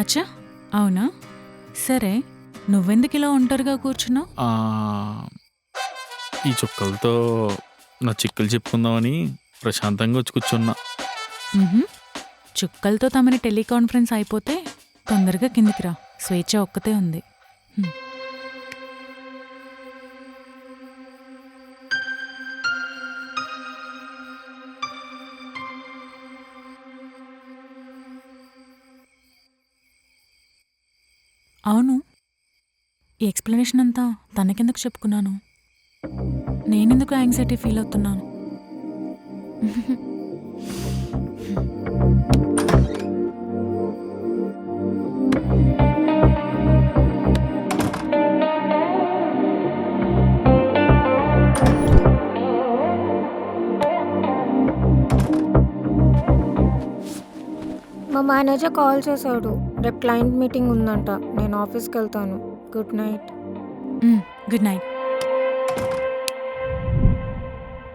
అచ్చా అవునా సరే నువ్వెందుకు ఇలా ఒంటరిగా కూర్చున్నావు? ఆ, ఈ చుక్కలతో నా చిక్కులు చెప్పుకుందామని ప్రశాంతంగా వచ్చి కూర్చున్నా. చుక్కలతో తమని టెలికాన్ఫరెన్స్ అయిపోతే తొందరగా కిందికి రా, స్వేచ్ఛ ఒక్కతే ఉంది. హ్మ్. అవును, ఈ ఎక్స్ప్లెనేషన్ అంతా తనకెందుకు చెప్పుకున్నాను? నేనెందుకు యాంగ్జైటీ ఫీల్ అవుతున్నాను? మా మేనేజర్ కాల్ చేశాడు. రేపు క్లయింట్ మీటింగ్ ఉందంట. నేను ఆఫీస్కి వెళ్తాను. Good night. Good night.